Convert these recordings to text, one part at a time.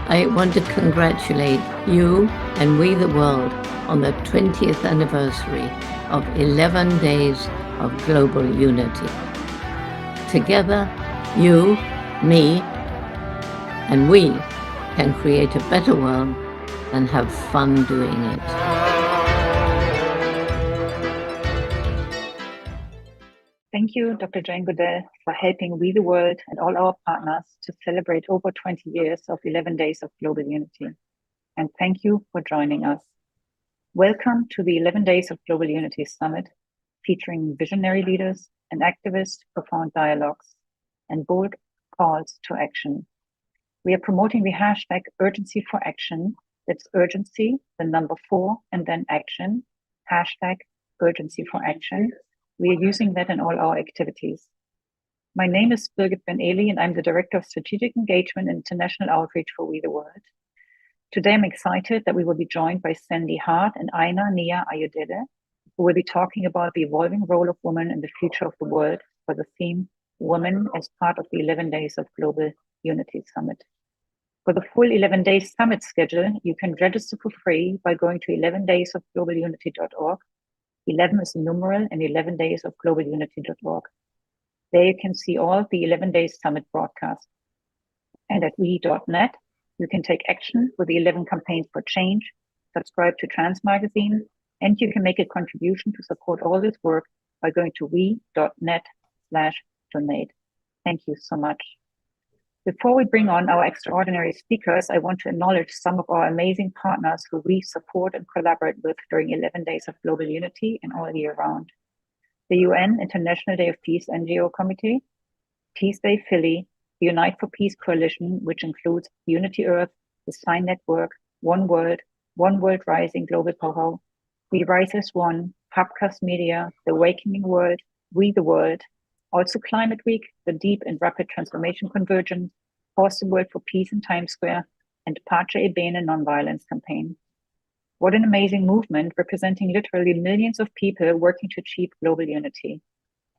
I want to congratulate you and We the World on the 20th anniversary of 11 days of global unity. Together, you, me, and we can create a better world and have fun doing it. Thank you, Dr. Jane Goodell, for helping We the World and all our partners to celebrate over 20 years of 11 days of global unity. And thank you for joining us. Welcome to the 11 Days of Global Unity Summit, featuring visionary leaders and activists, profound dialogues, and bold calls to action. We are promoting the hashtag urgency for action. That's urgency, the number 4, and then action, hashtag urgency for action. We are using that in all our activities. My name is Birgit Ben-Eli, and I'm the Director of Strategic Engagement and International Outreach for We the World. Today, I'm excited that we will be joined by Sande Hart and Aina-Nia Ayo'dele, who will be talking about the evolving role of women in the future of the world for the theme Women as part of the 11 Days of Global Unity Summit. For the full 11 Days Summit schedule, you can register for free by going to 11daysofglobalunity.org. 11 is a numeral and 11 days of globalunity.org. There you can see all the 11 Days Summit broadcasts. And at we.net, you can take action with the 11 campaigns for change, subscribe to Trans Magazine, and you can make a contribution to support all this work by going to we.net/donate. Thank you so much. Before we bring on our extraordinary speakers, I want to acknowledge some of our amazing partners who we support and collaborate with during 11 Days of Global Unity and all year round. The UN International Day of Peace NGO Committee, Peace Day Philly, the Unite for Peace Coalition, which includes Unity Earth, the Sign Network, One World Rising Global Power, We Rise as One, Hubcast Media, The Awakening World, We the World, also Climate Week, the Deep and Rapid Transformation Convergence, Pause the World for Peace in Times Square, and Pace e Bene Nonviolence Campaign. What an amazing movement representing literally millions of people working to achieve global unity,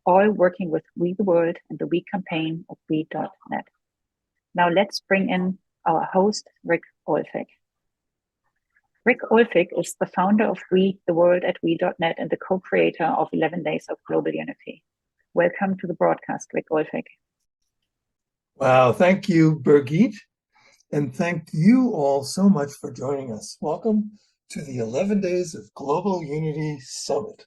all working with We the World and the We campaign of we.net. Now let's bring in our host, Rick Ulfik. Rick Ulfik is the founder of We the World at we.net and the co-creator of 11 Days of Global Unity. Welcome to the broadcast, Rick Ulfik. Wow, thank you, Birgit. And thank you all so much for joining us. Welcome to the 11 Days of Global Unity Summit.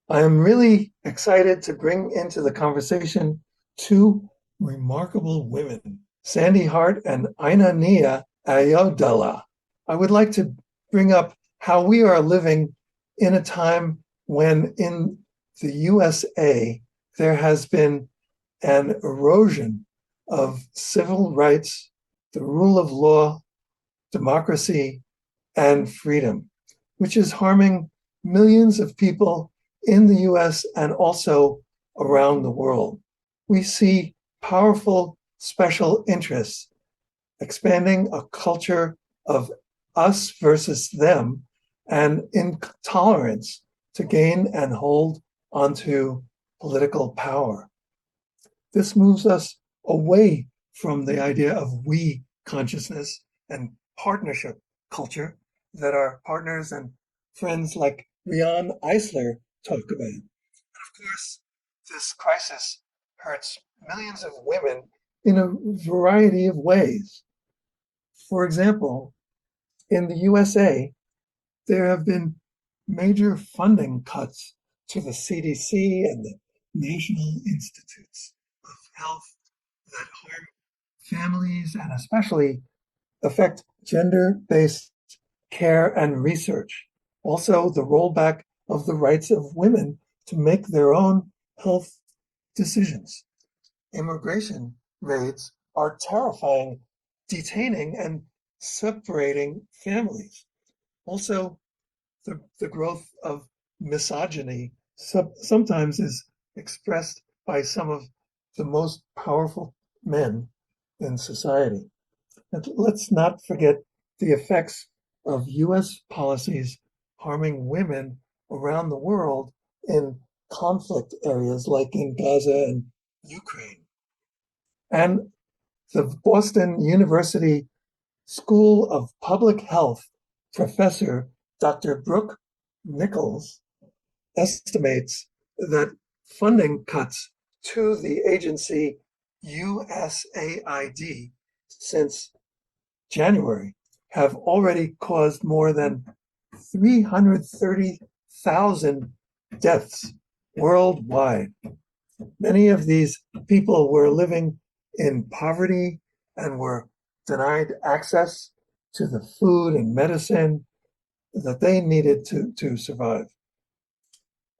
I am really excited to bring into the conversation two remarkable women, Sande Hart and Aina-Nia Ayo'dele. I would like to bring up how we are living in a time when in the USA, there has been an erosion of civil rights, the rule of law, democracy, and freedom, which is harming millions of people in the US and also around the world. We see powerful special interests expanding a culture of us versus them and intolerance to gain and hold onto political power. This moves us away from the idea of we consciousness and partnership culture that our partners and friends like Rian Eisler talk about. And of course, this crisis hurts millions of women in a variety of ways. For example, in the USA, there have been major funding cuts to the CDC and the National Institutes of Health that harm families and especially affect gender-based care and research. Also, the rollback of the rights of women to make their own health decisions. Immigration raids are terrifying, detaining and separating families. Also, the growth of misogyny sometimes is expressed by some of the most powerful men in society. And let's not forget the effects of US policies harming women around the world in conflict areas like in Gaza and Ukraine. And the Boston University School of Public Health professor Dr. Brooke Nichols estimates that funding cuts to the agency USAID since January have already caused more than 330,000 deaths worldwide. Many of these people were living in poverty and were denied access to the food and medicine that they needed to survive.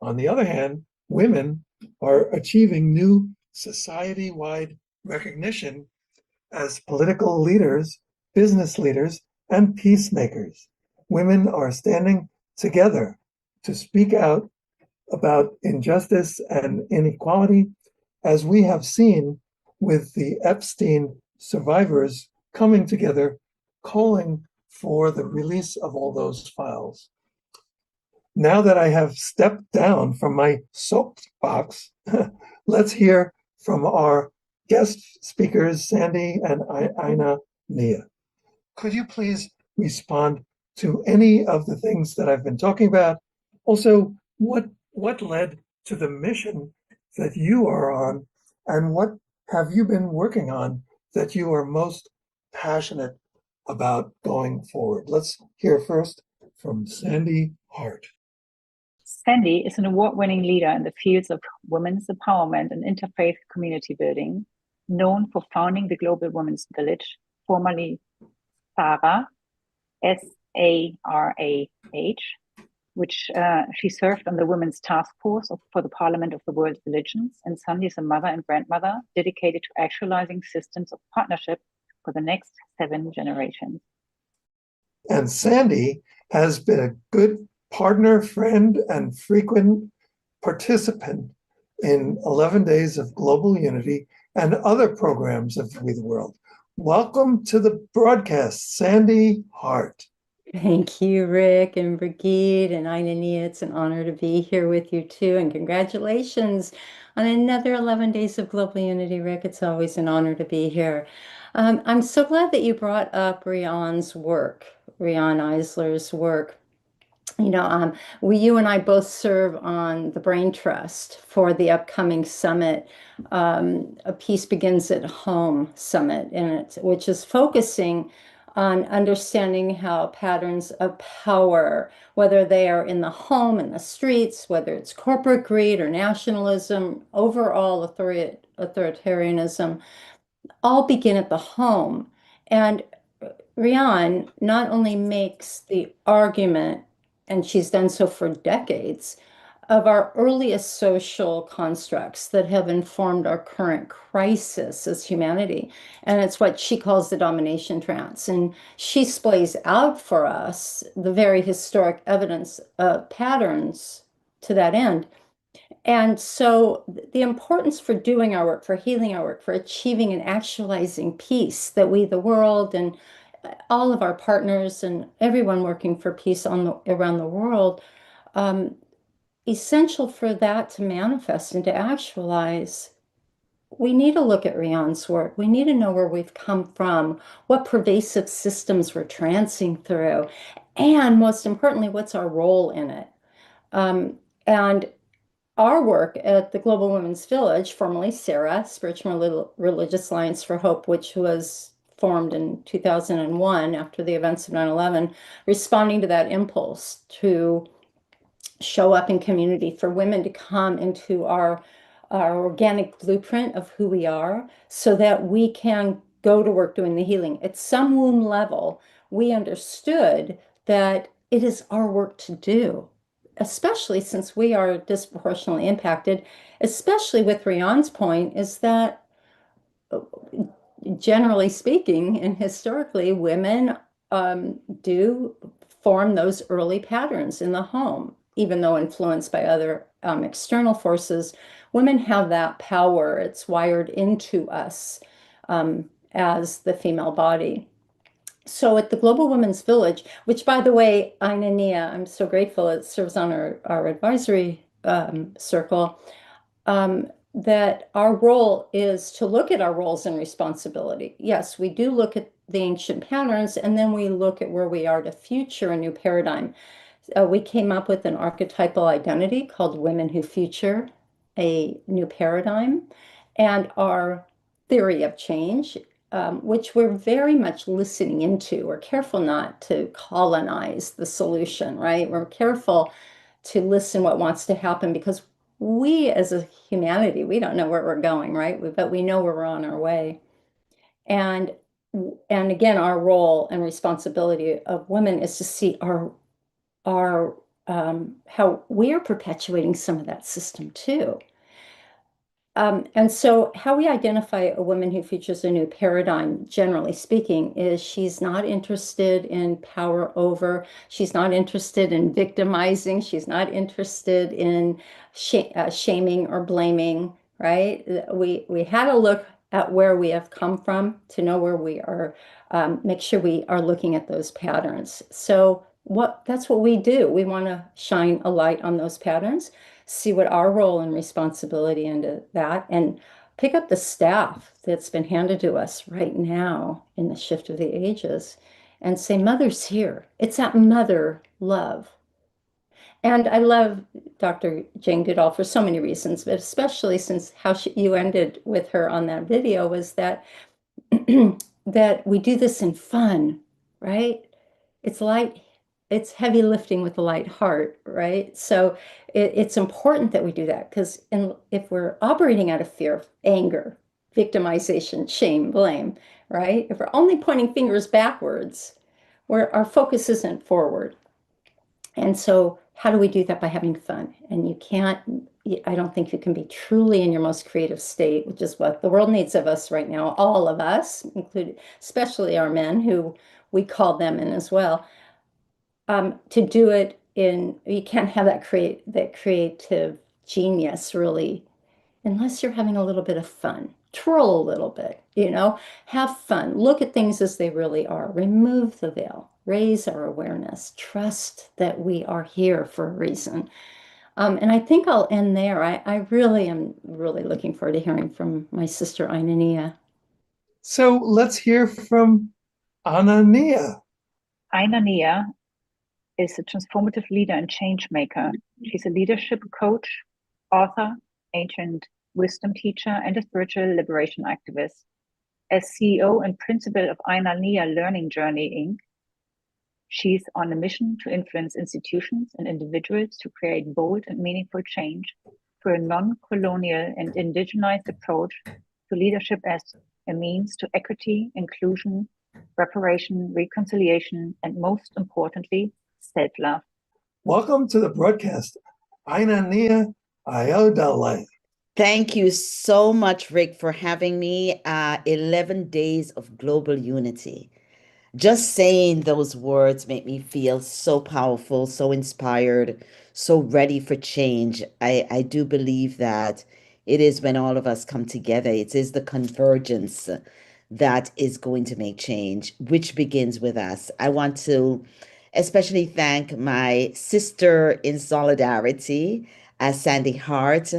On the other hand, women are achieving new society-wide recognition as political leaders, business leaders, and peacemakers. Women are standing together to speak out about injustice and inequality, as we have seen with the Epstein survivors coming together, calling for the release of all those files. Now that I have stepped down from my soapbox, let's hear from our guest speakers, Sande and Aina-Nia. Could you please respond to any of the things that I've been talking about? Also, what led to the mission that you are on, and what have you been working on that you are most passionate about going forward? Let's hear first from Sande Hart. Sande is an award-winning leader in the fields of women's empowerment and interfaith community building, known for founding the Global Women's Village, formerly S.A.R.A.H, S-A-R-A-H, which she served on the Women's Task Force for the Parliament of the World Religions, and Sande is a mother and grandmother dedicated to actualizing systems of partnership for the next 7 generations. And Sande has been a good partner, friend, and frequent participant in 11 Days of Global Unity and other programs of We the World. Welcome to the broadcast, Sande Hart. Thank you, Rick and Birgit and Aina-Nia. It's an honor to be here with you too. And congratulations on another 11 Days of Global Unity, Rick. It's always an honor to be here. I'm so glad that you brought up Rian's work, Rian Eisler's work. You and I both serve on the Brain Trust for the upcoming summit, A Peace Begins at Home Summit, which is focusing on understanding how patterns of power, whether they are in the home, in the streets, whether it's corporate greed or nationalism, overall authoritarianism, all begin at the home. And Rian not only makes the argument, and she's done so for decades, of our earliest social constructs that have informed our current crisis as humanity. And it's what she calls the domination trance. And she splays out for us the very historic evidence of patterns to that end. And so the importance for doing our work, for healing our work, for achieving and actualizing peace that we, the world, and all of our partners and everyone working for peace around the world, essential for that to manifest and to actualize, we need to look at Rian's work. We need to know where we've come from, what pervasive systems we're trancing through, and most importantly, what's our role in it. And our work at the Global Women's Village, formerly S.A.R.A.H, Spiritual Religious Alliance for Hope, which was formed in 2001 after the events of 9/11, responding to that impulse to show up in community, for women to come into our organic blueprint of who we are so that we can go to work doing the healing. At some womb level, we understood that it is our work to do, especially since we are disproportionately impacted, especially with Rian's point, is that generally speaking and historically, women do form those early patterns in the home, even though influenced by other external forces. Women have that power. It's wired into us as the female body. So at the Global Women's Village, which, by the way, Aina-Nia, I'm so grateful, it serves on our advisory circle. that our role is to look at our roles and responsibility. Yes, we do look at the ancient patterns, and then we look at where we are to future a new paradigm. We came up with an archetypal identity called Women Who Future a New Paradigm, and our theory of change, which we're very much listening into. We're careful not to colonize the solution, right? We're careful to listen what wants to happen, because we as a humanity, we don't know where we're going, right? But we know we're on our way. And again, our role and responsibility of women is to see our how we are perpetuating some of that system too. And so how we identify a woman who features a new paradigm, generally speaking, is she's not interested in power over, she's not interested in victimizing, she's not interested in shaming or blaming, right? We had a look at where we have come from to know where we are, make sure we are looking at those patterns. So that's what we do. We want to shine a light on those patterns, see what our role and responsibility into that, and pick up the staff that's been handed to us right now in the shift of the ages and say, Mother's here. It's that mother love. And I love Dr. Jane Goodall for so many reasons, but especially since you ended with her on that video was that that we do this in fun, right? It's light, it's heavy lifting with a light heart, right? So it's important that we do that, because if we're operating out of fear, anger, victimization, shame, blame, right? If we're only pointing fingers backwards, where our focus isn't forward. And so how do we do that? By having fun. And I don't think you can be truly in your most creative state, which is what the world needs of us right now, all of us, including especially our men, who we call them in as well, to do it you can't have that creative genius really, unless you're having a little bit of fun. Troll a little bit, have fun, look at things as they really are, remove the veil, raise our awareness, trust that we are here for a reason. And I think I'll end there. I really am really looking forward to hearing from my sister Aina-Nia. So let's hear from Aina-Nia. Aina-Nia is a transformative leader and change maker. She's a leadership coach, author, ancient wisdom teacher, and a spiritual liberation activist. As CEO and principal of Aina-Nia Learning Journey, Inc., she's on a mission to influence institutions and individuals to create bold and meaningful change through a non-colonial and indigenized approach to leadership as a means to equity, inclusion, reparation, reconciliation, and most importantly, self-love. Welcome to the broadcast, Aina-Nia Ayo'dele. Thank you so much, Rick, for having me. 11 days of global unity. Just saying those words make me feel so powerful, so inspired, so ready for change. I do believe that it is when all of us come together, it is the convergence that is going to make change, which begins with us. I want to especially thank my sister in solidarity, Sande Hart,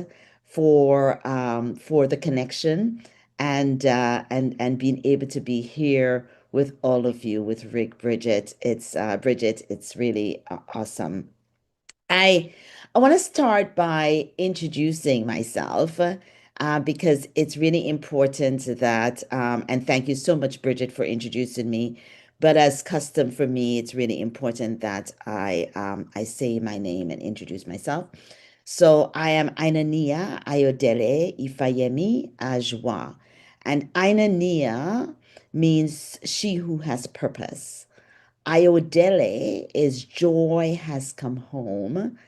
for the connection and being able to be here with all of you, with Rick, Birgit. Bridget, it's really awesome. I want to start by introducing myself because it's really important that, and thank you so much, Bridget, for introducing me. But as custom for me, it's really important that I say my name and introduce myself. So I am Aina-Nia Ayo'dele Ifayemi Ajwa. And Aina-Nia means she who has purpose. Ayo'dele is joy has come home.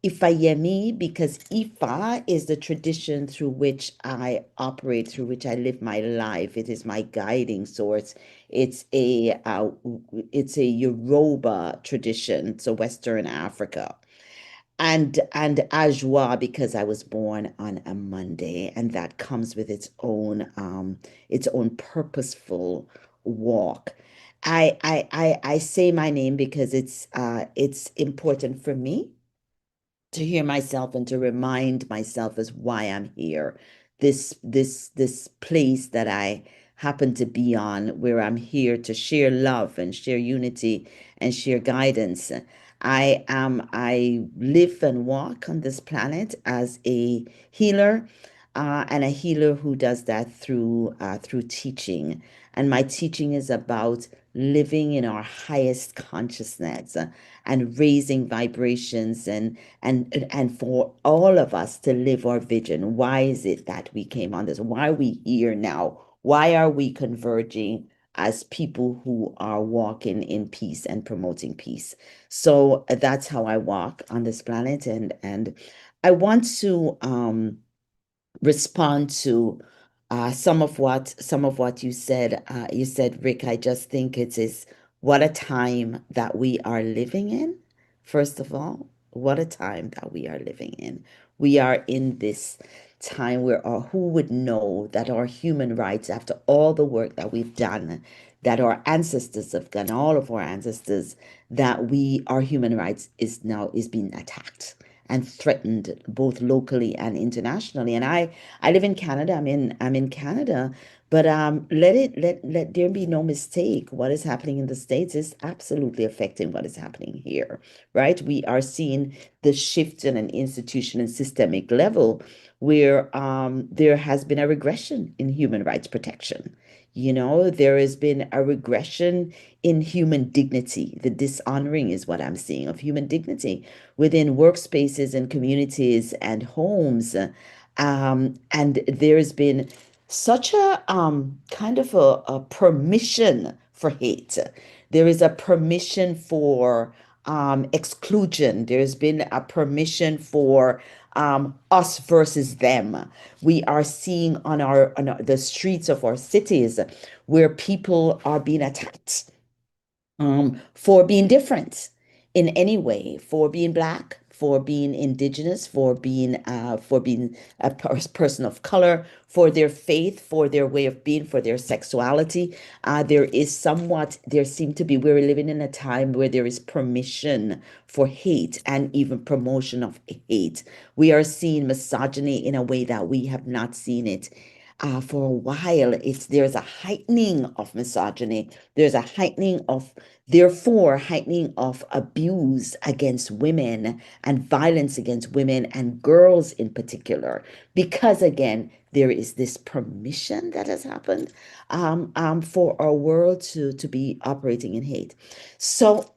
Ifayemi, because Ifa is the tradition through which I operate, through which I live my life. It is my guiding source. It's a Yoruba tradition, so Western Africa. And Ajwa, because I was born on a Monday, and that comes with its own purposeful walk. I say my name because it's important for me to hear myself and to remind myself as why I'm here. This place that I happen to be on, where I'm here to share love and share unity and share guidance. I live and walk on this planet as a healer, and a healer who does that through teaching. And my teaching is about living in our highest consciousness, and raising vibrations, and for all of us to live our vision. Why is it that we came on this? Why are we here now? Why are we converging as people who are walking in peace and promoting peace? So that's how I walk on this planet, and I want to respond to some of what you said. You said, Rick, I just think it is what a time that we are living in. First of all, what a time that we are living in. We are in this time where who would know that our human rights, after all the work that we've done, that our ancestors have done, all of our ancestors, that our human rights is being attacked and threatened both locally and internationally. And I live in Canada. I'm in Canada, but let there be no mistake. What is happening in the States is absolutely affecting what is happening here, right? We are seeing the shift in an institution and systemic level where there has been a regression in human rights protection. There has been a regression in human dignity. The dishonoring is what I'm seeing of human dignity within workspaces and communities and homes. And there's been such a kind of a permission for hate. There is a permission for exclusion. There's been a permission for us versus them. We are seeing on the streets of our cities where people are being attacked for being different in any way, for being Black, for being Indigenous, for being a person of color, for their faith, for their way of being, for their sexuality. There seems to be, we're living in a time where there is permission for hate and even promotion of hate. We are seeing misogyny in a way that we have not seen it for a while. There's a heightening of misogyny. There's a heightening of abuse against women and violence against women and girls in particular, because again, there is this permission that has happened for our world to be operating in hate. So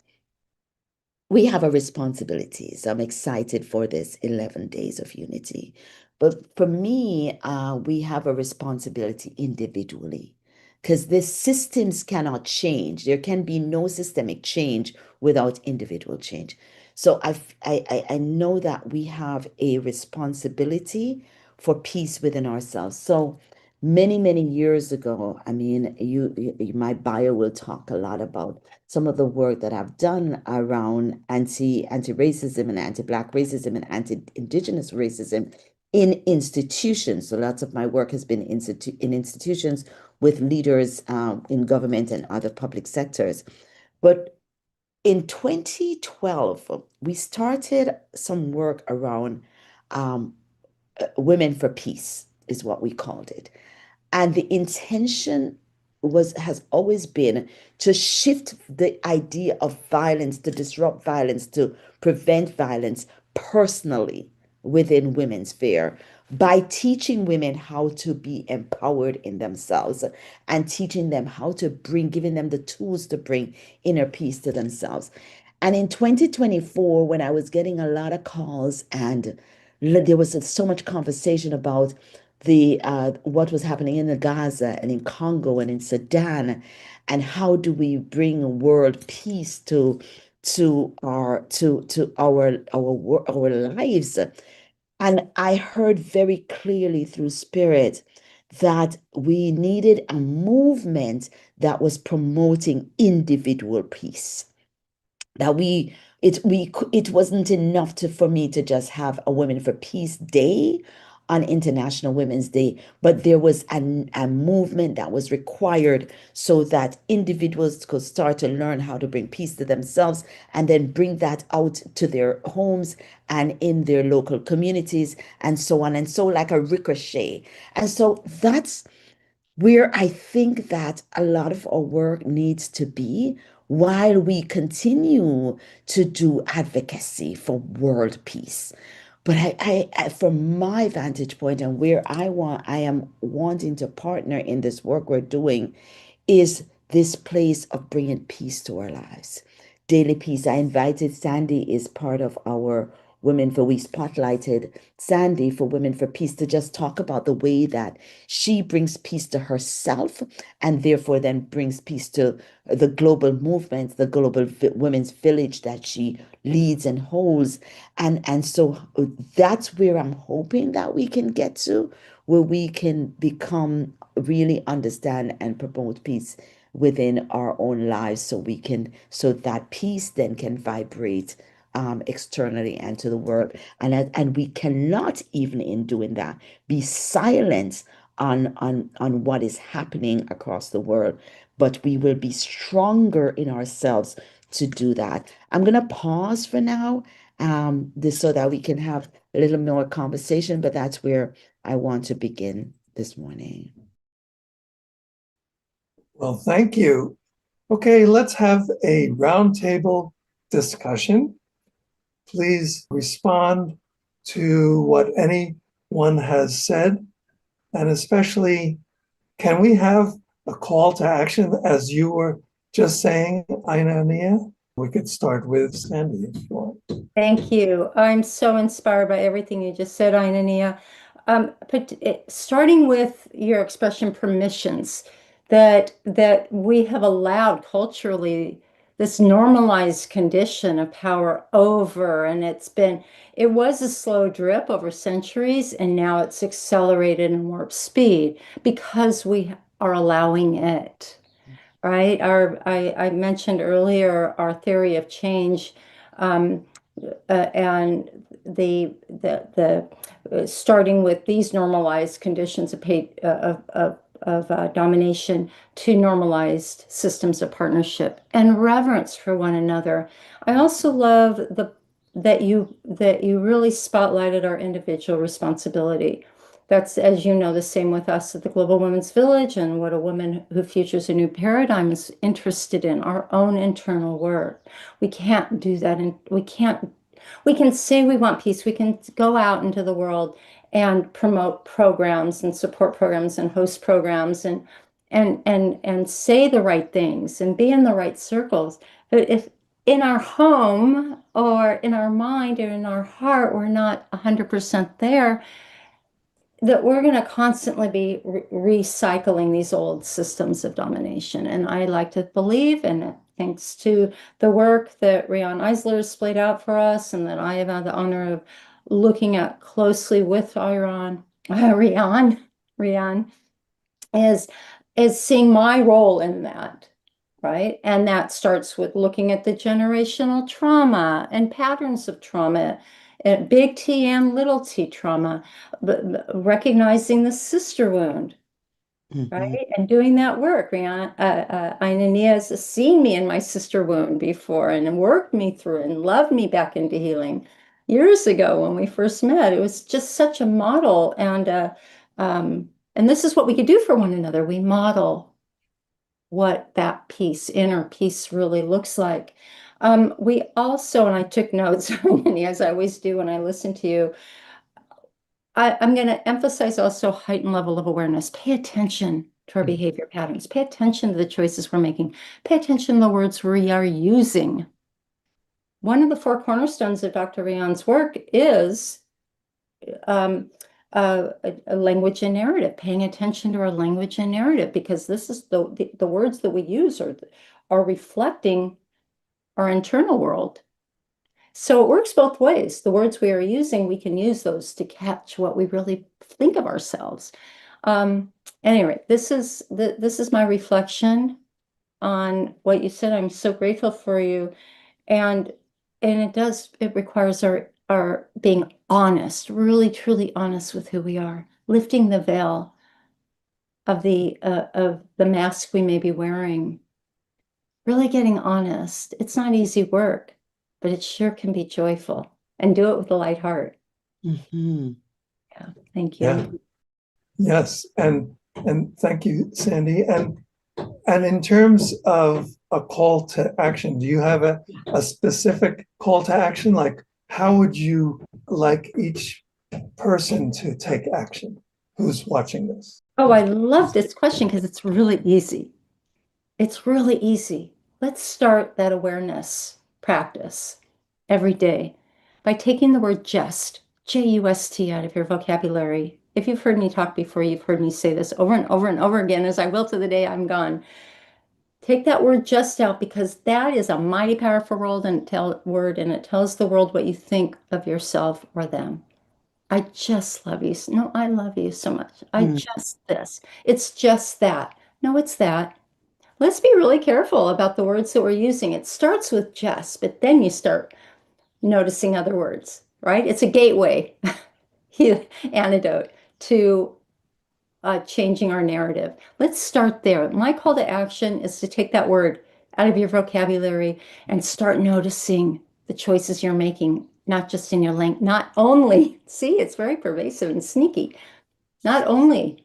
we have a responsibility. So I'm excited for this 11 days of unity. But for me, we have a responsibility individually, because the systems cannot change. There can be no systemic change without individual change. So I know that we have a responsibility for peace within ourselves. So many years ago, I mean, my bio will talk a lot about some of the work that I've done around anti-racism and anti-Black racism and anti-Indigenous racism in institutions. So lots of my work has been in institutions with leaders in government and other public sectors. But in 2012, we started some work around Women for Peace, is what we called it. And the intention has always been to shift the idea of violence, to disrupt violence, to prevent violence personally within women's sphere by teaching women how to be empowered in themselves and teaching them how to giving them the tools to bring inner peace to themselves. And in 2024, when I was getting a lot of calls and there was so much conversation about what was happening in Gaza and in Congo and in Sudan, and how do we bring world peace to our lives. And I heard very clearly through spirit that we needed a movement that was promoting individual peace. That it wasn't enough for me to just have a Women for Peace Day on International Women's Day, but there was a movement that was required so that individuals could start to learn how to bring peace to themselves and then bring that out to their homes and in their local communities and so on. And so, like a ricochet. And so that's where I think that a lot of our work needs to be while we continue to do advocacy for world peace. But from my vantage point and where I am wanting to partner in this work we're doing is this place of bringing peace to our lives. Daily Peace. I invited Sande, is part of our Women for We spotlighted Sande for Women for Peace to just talk about the way that she brings peace to herself and therefore then brings peace to the global movement, the global women's village that she leads and holds. And so that's where I'm hoping that we can get to, where we can become really understand and promote peace within our own lives so that peace then can vibrate externally and to the world. And we cannot, even in doing that, be silent on what is happening across the world, but we will be stronger in ourselves to do that. I'm going to pause for now, this so that we can have a little more conversation, but that's where I want to begin this morning. Well, thank you. Okay, let's have a roundtable discussion. Please respond to what anyone has said, and especially, can we have a call to action as you were just saying, Aina-Nia? We could start with Sande if you want. Thank you. I'm so inspired by everything you just said, Aina-Nia. Starting with your expression permissions, that we have allowed culturally this normalized condition of power over, and it was a slow drip over centuries, and now it's accelerated and warp speed because we are allowing it, right? I mentioned earlier our theory of change, and the starting with these normalized conditions of domination to normalized systems of partnership and reverence for one another. I also love that you really spotlighted our individual responsibility. That's, as you know, the same with us at the Global Women's Village, and what a woman who futures a new paradigm is interested in, our own internal work. We can't do that, and we can say we want peace. We can go out into the world and promote programs and support programs and host programs and say the right things and be in the right circles. But if in our home or in our mind or in our heart we're not 100% there, that we're going to constantly be recycling these old systems of domination. And I like to believe, and thanks to the work that Rian Eisler has splayed out for us, and that I have had the honor of looking at closely with Rian, is seeing my role in that, right? And that starts with looking at the generational trauma and patterns of trauma, big T and little t trauma, but recognizing the sister wound, right? And doing that work. Aina-Nia has seen me in my sister wound before and worked me through and loved me back into healing years ago when we first met. It was just such a model. And this is what we could do for one another. We model what that peace, inner peace, really looks like. We also, and I took notes, as I always do when I listen to you, I'm going to emphasize also heightened level of awareness. Pay attention to our behavior patterns. Pay attention to the choices we're making. Pay attention to the words we are using. One of the four cornerstones of Dr. Rian's work is a language and narrative, paying attention to our language and narrative, because this is the words that we use are reflecting our internal world. So it works both ways. The words we are using, we can use those to catch what we really think of ourselves. Anyway, this is my reflection on what you said. I'm so grateful for you. And it requires are being honest, really, truly honest with who we are, lifting the veil of the mask we may be wearing, really getting honest. It's not easy work, but it sure can be joyful, and do it with a light heart. Mm-hmm. Yeah, thank you. Yeah. Yes, and thank you, Sandy. And in terms of a call to action, do you have a specific call to action? Like, how would you like each person to take action who's watching this? Oh, I love this question because it's really easy. It's really easy. Let's start that awareness practice every day by taking the word just, J-U-S-T, out of your vocabulary. If you've heard me talk before, you've heard me say this over and over and over again, as I will to the day I'm gone. Take that word just out, because that is a mighty powerful word, and it tells the world what you think of yourself or them. I just love you. No, I love you so much. I just this. It's just that. No, it's that. Let's be really careful about the words that we're using. It starts with just, but then you start noticing other words, right? It's a gateway antidote to changing our narrative. Let's start there. My call to action is to take that word out of your vocabulary and start noticing the choices you're making, not just in your language, not only, see, it's very pervasive and sneaky, not only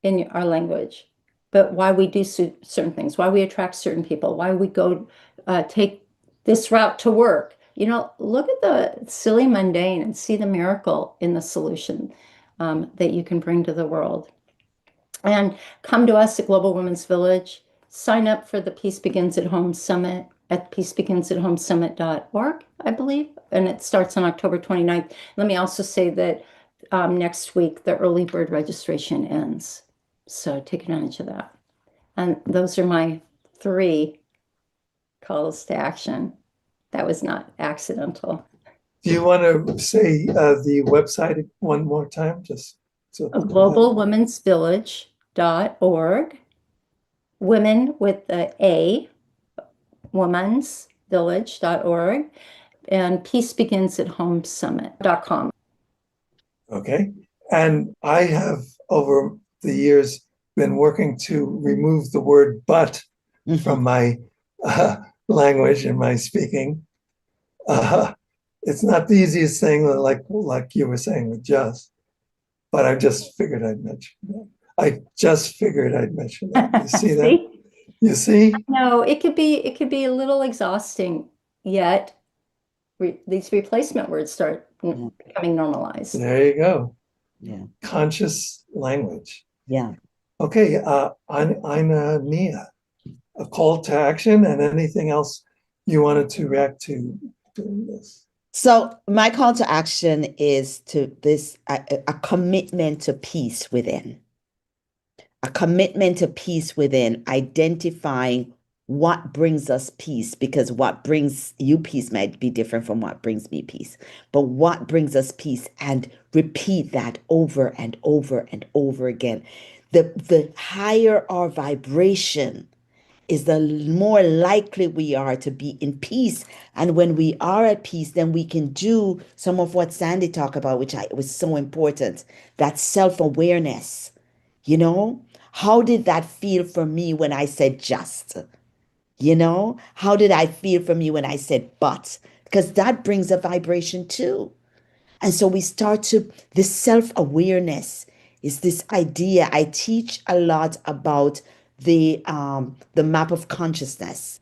in our language, but why we do certain things, why we attract certain people, why we go take this route to work. You know, look at the silly mundane and see the miracle in the solution that you can bring to the world. And come to us at Global Women's Village. Sign up for the Peace Begins at Home Summit at peacebeginsathomesummit.org, I believe. And it starts on October 29th. Let me also say that next week, the early bird registration ends. So take advantage of that. And those are my 3 calls to action. That was not accidental. Do you want to say the website one more time? Just so globalwomensvillage.org. Women with the A, womensvillage.org, and peacebeginsathome.com. Okay. And I have, over the years, been working to remove the word but from my language and my speaking. It's not the easiest thing, like you were saying with just, but I just figured I'd mention that. I just figured I'd mention that. You see that? You see? No, it could be a little exhausting, yet these replacement words start becoming normalized. There you go. Yeah. Conscious language. Yeah. Okay, Aina-Nia, a call to action and anything else you wanted to react to during this? So my call to action is to this a commitment to peace within. A commitment to peace within, identifying what brings us peace, because what brings you peace might be different from what brings me peace. But what brings us peace, and repeat that over and over and over again. The higher our vibration is, the more likely we are to be in peace. And when we are at peace, then we can do some of what Sandy talked about, which was so important, that self-awareness. You know, how did that feel for me when I said just? You know, how did I feel for me when I said but? Because that brings a vibration too. And so we start to, this self-awareness is this idea. I teach a lot about the map of consciousness,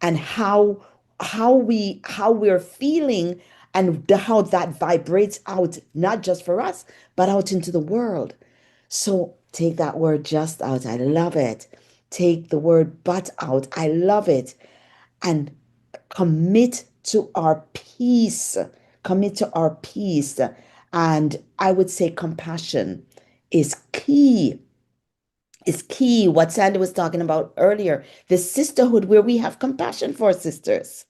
and how we're feeling, and how that vibrates out, not just for us, but out into the world. So take that word just out. I love it. Take the word but out. I love it. And commit to our peace. Commit to our peace. And I would say compassion is key. Is key. What Sandy was talking about earlier, the sisterhood, where we have compassion for our sisters,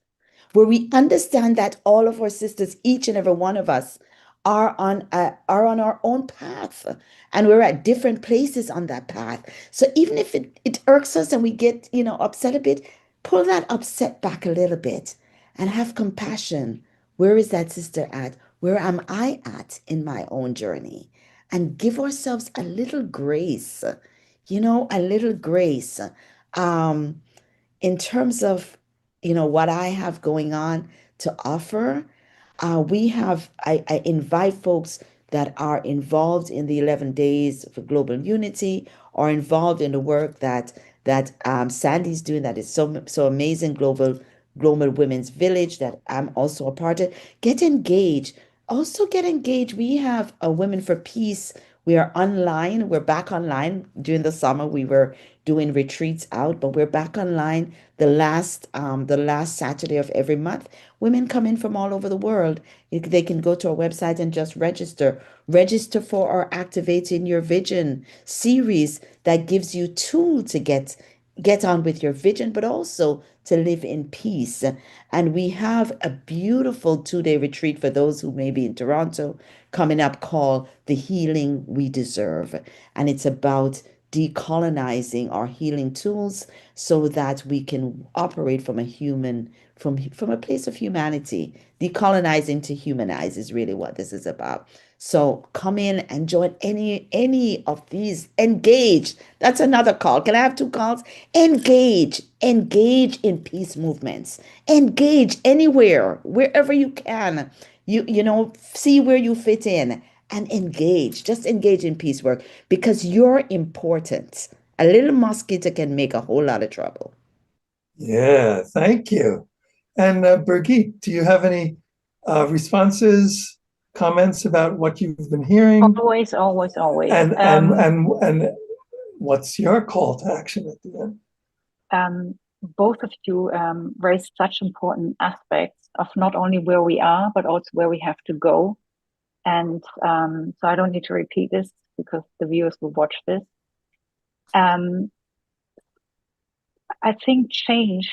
where we understand that all of our sisters, each and every one of us, are on our own path, and we're at different places on that path. So even if it irks us and we get upset a bit, pull that upset back a little bit and have compassion Where is that sister at? Where am I at in my own journey? And give ourselves a little grace, a little grace. Um, in terms of, what I have going on to offer, I invite folks that are involved in the 11 days for global unity or involved in the work that Sandy's doing that is so amazing, global women's village that I'm also a part of. Get engaged. Also get engaged. We have a Women for Peace. We are online. We're back online. During the summer, we were doing retreats out, but we're back online the last Saturday of every month. Women come in from all over the world. They can go to our website and just register for our Activating Your Vision series that gives you tool to get on with your vision, but also to live in peace. And we have a beautiful 2-day retreat for those who may be in Toronto coming up called The Healing We Deserve. And it's about decolonizing our healing tools so that we can operate from a place of humanity. Decolonizing to humanize is really what this is about. So come in and join any of these. Engage. That's another call. Can I have 2 calls? Engage in peace movements. Engage anywhere, wherever you can. See where you fit in and engage. Just engage in peace work because you're important. A little mosquito can make a whole lot of trouble. Yeah, thank you. And Birgit, do you have any responses, comments about what you've been hearing? Always, always, always. And what's your call to action at the end? Both of you raised such important aspects of not only where we are, but also where we have to go. And so I don't need to repeat this because the viewers will watch this. I think change,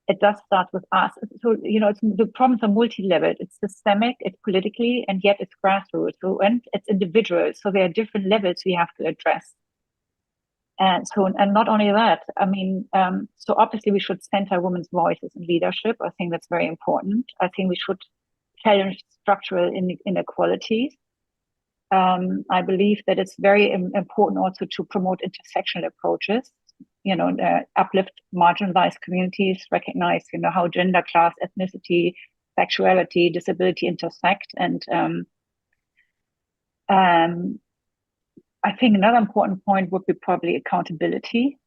it does start with us. So, the problems are multi-leveled. It's systemic, it's politically, and yet it's grassroots. So, and it's individual. So there are different levels we have to address. And not only that, I mean, so obviously we should center women's voices in leadership. I think that's very important. I think we should challenge structural inequalities. I believe that it's very important also to promote intersectional approaches, uplift marginalized communities, recognize, how gender, class, ethnicity, sexuality, disability intersect. And I think another important point would be probably accountability.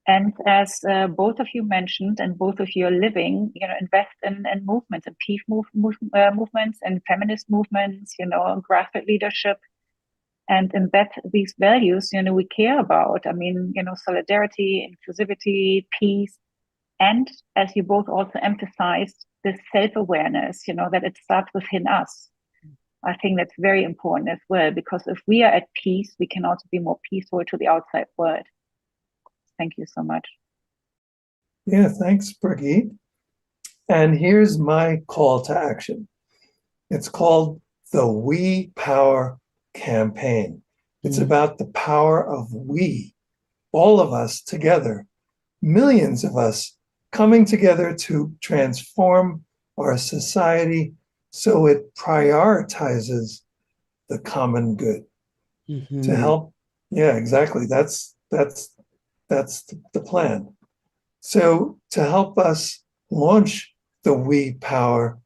And as both of you mentioned, and both of you are living, invest in movements and peace movements and feminist movements, grassroots leadership, and embed these values, we care about. I mean, solidarity, inclusivity, peace, and as you both also emphasized, this self-awareness, that it starts within us. I think that's very important as well, because if we are at peace, we can also be more peaceful to the outside world. Thank you so much. Yeah, thanks, Birgit. And here's my call to action. It's called the We Power campaign. It's about the power of we, all of us together, millions of us coming together to transform our society so it prioritizes the common good. To help. Yeah, exactly. That's the plan. So to help us launch the We Power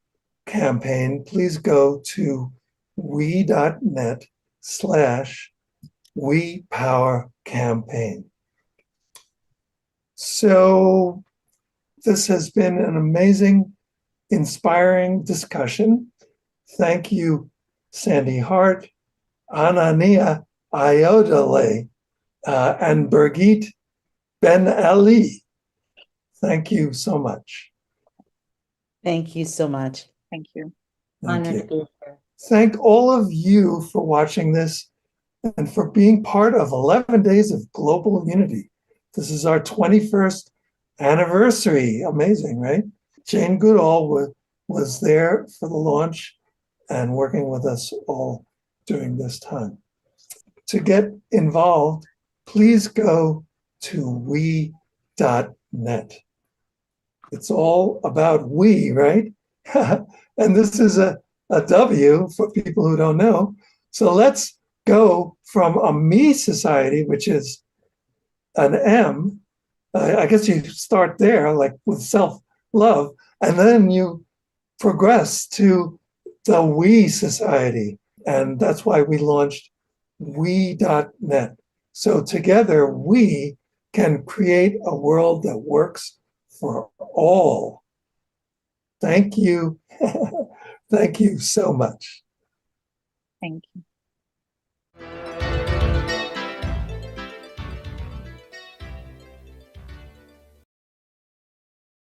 campaign, please go to we.net/We Power campaign. So this has been an amazing, inspiring discussion. Thank you, Sande Hart, Aina-Nia Ayo'dele, and Birgit Ben-Eli. Thank you so much. Thank you so much. Thank you. Honored to be here. Thank all of you for watching this and for being part of 11 Days of Global Unity. This is our 21st anniversary. Amazing, right? Jane Goodall was there for the launch and working with us all during this time. To get involved, please go to we.net. It's all about we, right? And this is a W for people who don't know. So let's go from a me society, which is an M. I guess you start there, like with self-love, and then you progress to the we society. And that's why we launched we.net. So together we can create a world that works for all. Thank you. Thank you so much. Thank you.